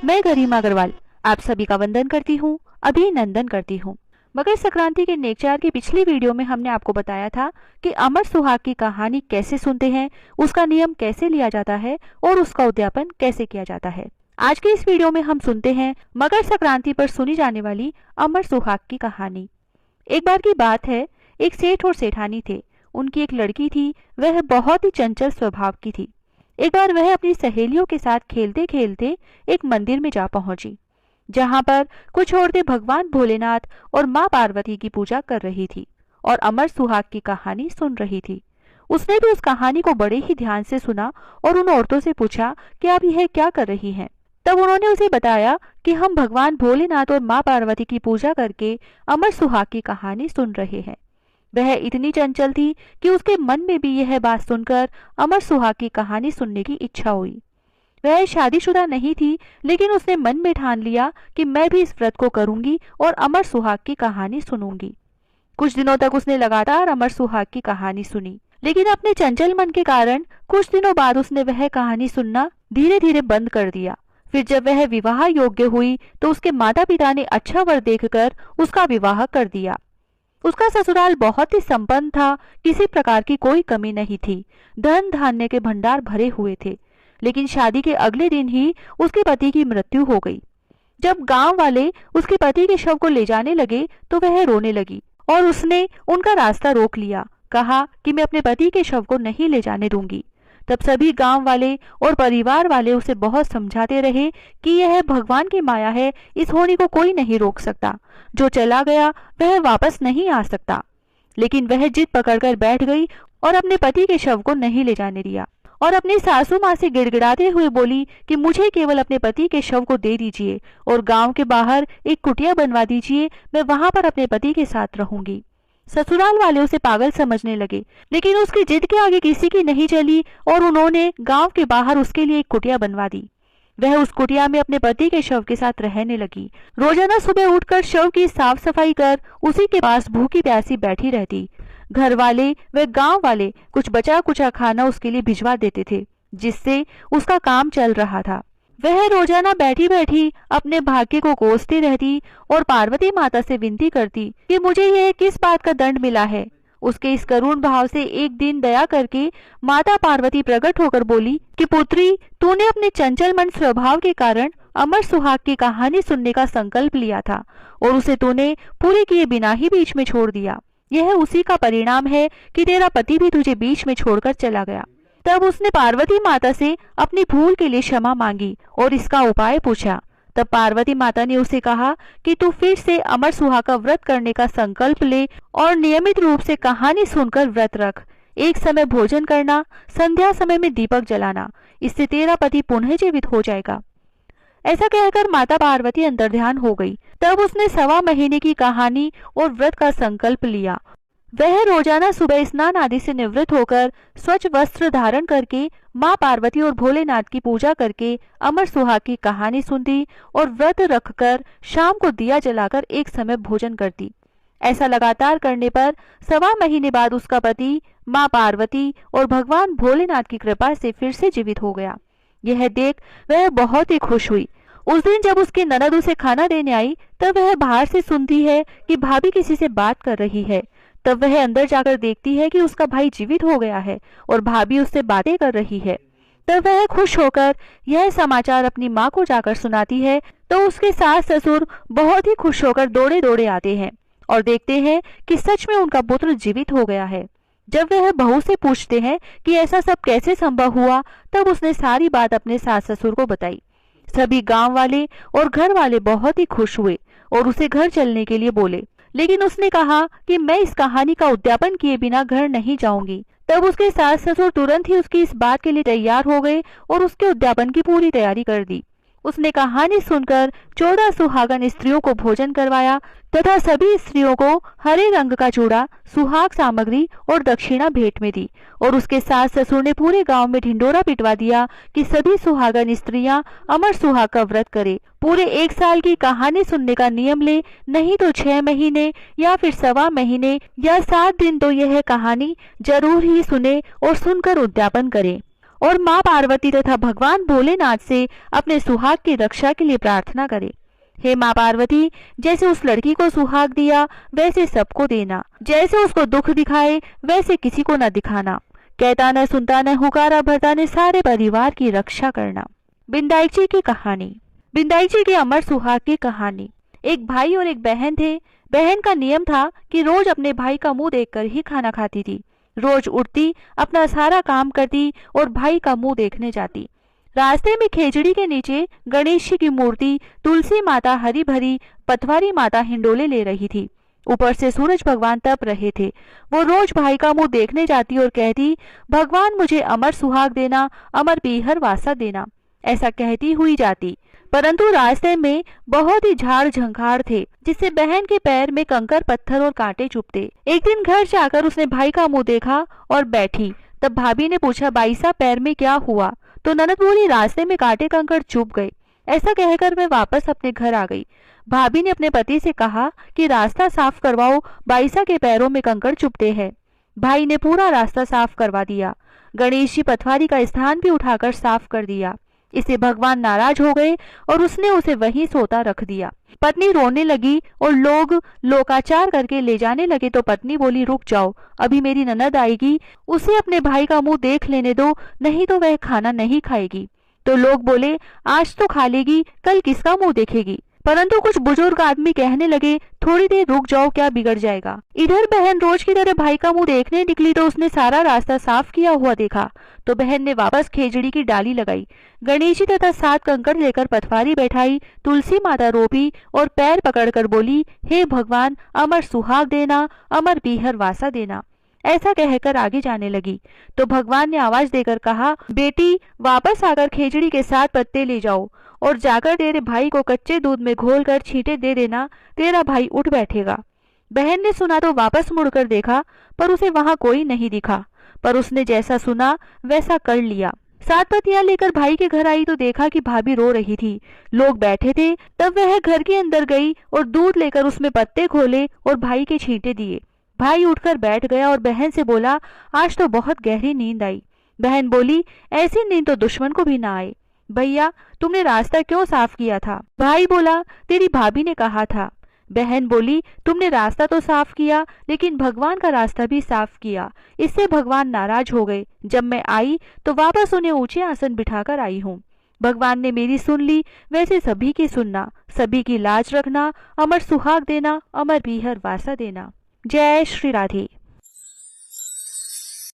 मैं गरिमा अग्रवाल आप सभी का वंदन करती हूँ, अभिनंदन करती हूँ। मकर संक्रांति के नेकचार की पिछली वीडियो में हमने आपको बताया था कि अमर सुहाग की कहानी कैसे सुनते हैं, उसका नियम कैसे लिया जाता है और उसका उद्यापन कैसे किया जाता है। आज के इस वीडियो में हम सुनते हैं मकर संक्रांति पर सुनी जाने वाली अमर सुहाग की कहानी। एक बार की बात है, एक सेठ और सेठानी थे। उनकी एक लड़की थी, वह बहुत ही चंचल स्वभाव की थी। एक बार वह अपनी सहेलियों के साथ खेलते खेलते एक मंदिर में जा पहुंची, जहां पर कुछ औरतें भगवान भोलेनाथ और मां पार्वती की पूजा कर रही थी और अमर सुहाग की कहानी सुन रही थी। उसने भी उस कहानी को बड़े ही ध्यान से सुना और उन औरतों से पूछा कि आप यह क्या कर रही हैं। तब उन्होंने उसे बताया कि हम भगवान भोलेनाथ और मां पार्वती की पूजा करके अमर सुहाग की कहानी सुन रहे हैं। वह इतनी चंचल थी कि उसके मन में भी यह बात सुनकर अमर सुहाग की कहानी सुनने की इच्छा हुई। वह शादीशुदा नहीं थी, लेकिन उसने मन में ठान लिया कि मैं भी इस व्रत को करूंगी और अमर सुहाग की कहानी सुनूंगी। कुछ दिनों तक उसने लगातार अमर सुहाग की कहानी सुनी, लेकिन अपने चंचल मन के कारण कुछ दिनों बाद उसने वह कहानी सुनना धीरे धीरे बंद कर दिया। फिर जब वह विवाह योग्य हुई तो उसके माता पिता ने अच्छा वर देखकर उसका विवाह कर दिया। उसका ससुराल बहुत ही संपन्न था, किसी प्रकार की कोई कमी नहीं थी, धन धान्य के भंडार भरे हुए थे। लेकिन शादी के अगले दिन ही उसके पति की मृत्यु हो गई। जब गांव वाले उसके पति के शव को ले जाने लगे तो वह रोने लगी और उसने उनका रास्ता रोक लिया, कहा कि मैं अपने पति के शव को नहीं ले जाने दूंगी। तब सभी गांव वाले और परिवार वाले उसे बहुत समझाते रहे कि यह भगवान की माया है, इस होनी को कोई नहीं रोक सकता, जो चला गया वह वापस नहीं आ सकता। लेकिन वह जिद पकड़कर बैठ गई और अपने पति के शव को नहीं ले जाने दिया और अपनी सासू माँ से गिड़गिड़ाते हुए बोली कि मुझे केवल अपने पति के शव को दे दीजिए और गांव के बाहर एक कुटिया बनवा दीजिए, मैं वहां पर अपने पति के साथ रहूंगी। ससुराल वाले उसे पागल समझने लगे, लेकिन उसकी जिद के आगे किसी की नहीं चली और उन्होंने गांव के बाहर उसके लिए एक कुटिया बनवा दी। वह उस कुटिया में अपने पति के शव के साथ रहने लगी। रोजाना सुबह उठकर शव की साफ सफाई कर उसी के पास भूखी प्यासी बैठी रहती। घर वाले व गांव वाले कुछ बचा कुचा खाना उसके लिए भिजवा देते थे, जिससे उसका काम चल रहा था। वह रोजाना बैठी बैठी अपने भाग्य को कोसती रहती और पार्वती माता से विनती करती कि मुझे यह किस बात का दंड मिला है। उसके इस करुण भाव से एक दिन दया करके माता पार्वती प्रकट होकर बोली कि पुत्री, तूने अपने चंचल मन स्वभाव के कारण अमर सुहाग की कहानी सुनने का संकल्प लिया था और उसे तूने पूरे किए बिना ही बीच में छोड़ दिया। यह उसी का परिणाम है कि तेरा पति भी तुझे बीच में छोड़कर चला गया। तब उसने पार्वती माता से अपनी भूल के लिए क्षमा मांगी और इसका उपाय पूछा। तब पार्वती माता ने उसे कहा कि तू फिर से अमर सुहाग का व्रत करने का संकल्प ले और नियमित रूप से कहानी सुनकर व्रत रख। एक समय भोजन करना, संध्या समय में दीपक जलाना, इससे तेरा पति पुनः जीवित हो जाएगा। ऐसा कहकर माता पार्वती अंतर्ध्यान हो गई। तब उसने 1.25 महीने की कहानी और व्रत का संकल्प लिया। वह रोजाना सुबह स्नान आदि से निवृत्त होकर स्वच्छ वस्त्र धारण करके मां पार्वती और भोलेनाथ की पूजा करके अमर सुहाग की कहानी सुनती और व्रत रखकर शाम को दिया जलाकर एक समय भोजन करती। ऐसा लगातार करने पर 1.25 महीने बाद उसका पति मां पार्वती और भगवान भोलेनाथ की कृपा से फिर से जीवित हो गया। यह देख वह बहुत ही खुश हुई। उस दिन जब उसकी ननद उसे खाना देने आई तब वह बाहर से सुनती है कि भाभी किसी से बात कर रही है। तब वह अंदर जाकर देखती है कि उसका भाई जीवित हो गया है और भाभी उससे बातें कर रही है। तब वह खुश होकर यह समाचार अपनी माँ को जाकर सुनाती है तो उसके सास ससुर बहुत ही खुश होकर दौड़े दौड़े आते हैं और देखते हैं कि सच में उनका पुत्र जीवित हो गया है। जब वह बहू से पूछते हैं कि ऐसा सब कैसे संभव हुआ, तब उसने सारी बात अपने सास ससुर को बताई। सभी गांव वाले और घर वाले बहुत ही खुश हुए और उसे घर चलने के लिए बोले, लेकिन उसने कहा कि मैं इस कहानी का उद्यापन किए बिना घर नहीं जाऊंगी। तब उसके सास ससुर तुरंत ही उसकी इस बात के लिए तैयार हो गए और उसके उद्यापन की पूरी तैयारी कर दी। उसने कहानी सुनकर 14 सुहागन स्त्रियों को भोजन करवाया तथा सभी स्त्रियों को हरे रंग का चूड़ा, सुहाग सामग्री और दक्षिणा भेंट में दी और उसके सास ससुर ने पूरे गांव में ढिंडोरा पिटवा दिया कि सभी सुहागन स्त्रियां अमर सुहाग का व्रत करें, पूरे 1 साल की कहानी सुनने का नियम ले, नहीं तो 6 महीने या फिर 1.25 महीने या 7 दिन तो यह कहानी जरूर ही सुने और सुनकर उद्यापन करें। और माँ पार्वती तथा भगवान भोलेनाथ से अपने सुहाग की रक्षा के लिए प्रार्थना करे। हे माँ पार्वती, जैसे उस लड़की को सुहाग दिया वैसे सबको देना, जैसे उसको दुख दिखाए वैसे किसी को न दिखाना, कहता न सुनता न हुकारा भरता ने सारे परिवार की रक्षा करना। बिंदाई जी की कहानी। बिंदाई जी की अमर सुहाग की कहानी। एक भाई और एक बहन थे। बहन का नियम था कि रोज अपने भाई का मुंह देखकर ही खाना खाती थी। रोज उठती, अपना सारा काम करती और भाई का मुंह देखने जाती। रास्ते में खेजड़ी के नीचे गणेश जी की मूर्ति, तुलसी माता हरी भरी, पथवारी माता हिंडोले ले रही थी। ऊपर से सूरज भगवान तप रहे थे। वो रोज भाई का मुंह देखने जाती और कहती, भगवान मुझे अमर सुहाग देना, अमर पीहर वासा देना। ऐसा कहती हुई जाती, परंतु रास्ते में बहुत ही झाड़ झंखाड़ थे, जिससे बहन के पैर में कंकर पत्थर और कांटे चुभते। एक दिन घर जाकर उसने भाई का मुंह देखा और बैठी। तब भाभी ने पूछा, भाई साहब पैर में क्या हुआ? तो ननद बोली, रास्ते में कांटे कंकड़ चुभ गए। ऐसा कहकर मैं वापस अपने घर आ गई। भाभी ने अपने पति से कहा कि रास्ता साफ करवाओ, बाईसा के पैरों में कंकड़ चुभते हैं। भाई ने पूरा रास्ता साफ करवा दिया। गणेश जी पथवारी का स्थान भी उठाकर साफ कर दिया। इससे भगवान नाराज हो गए और उसने उसे वहीं सोता रख दिया। पत्नी रोने लगी और लोग लोकाचार करके ले जाने लगे तो पत्नी बोली, रुक जाओ, अभी मेरी ननद आएगी, उसे अपने भाई का मुंह देख लेने दो, नहीं तो वह खाना नहीं खाएगी। तो लोग बोले, आज तो खा लेगी, कल किसका मुंह देखेगी? परंतु कुछ बुजुर्ग आदमी कहने लगे, थोड़ी देर रुक जाओ, क्या बिगड़ जाएगा। इधर बहन रोज की तरह भाई का मुंह देखने निकली तो उसने सारा रास्ता साफ किया हुआ देखा। तो बहन ने वापस खेजड़ी की डाली लगाई, गणेश जी तथा 7 कंकड़ लेकर पथवारी बैठाई, तुलसी माता रोपी और पैर पकड़कर बोली, हे भगवान, अमर सुहाग देना, अमर पीहर वासा देना। ऐसा कहकर आगे जाने लगी तो भगवान ने आवाज देकर कहा, बेटी वापस आकर खेजड़ी के 7 पत्ते ले जाओ और जाकर तेरे भाई को कच्चे दूध में घोलकर छींटे दे देना, तेरा भाई उठ बैठेगा। बहन ने सुना तो वापस मुड़कर देखा, पर उसे वहां कोई नहीं दिखा, पर उसने जैसा सुना वैसा कर लिया। 7 पत्तियां लेकर भाई के घर आई तो देखा कि भाभी रो रही थी। लोग बैठे थे। तब वह घर के अंदर गई और दूध लेकर उसमें पत्ते खोले और भाई के छींटे दिए। भाई उठकर बैठ गया और बहन से बोला, आज तो बहुत गहरी नींद आई। बहन बोली, ऐसी नींद तो दुश्मन को भी ना आए। भैया, तुमने रास्ता क्यों साफ किया था? भाई बोला, तेरी भाभी ने कहा था। बहन बोली, तुमने रास्ता तो साफ किया, लेकिन भगवान का रास्ता भी साफ किया, इससे भगवान नाराज हो गए। जब मैं आई तो वापस उन्हें ऊंचे आसन बिठाकर आई हूँ। भगवान ने मेरी सुन ली, वैसे सभी की सुनना, सभी की लाज रखना, अमर सुहाग देना, अमर पीहर वासा देना। जय श्री राधे।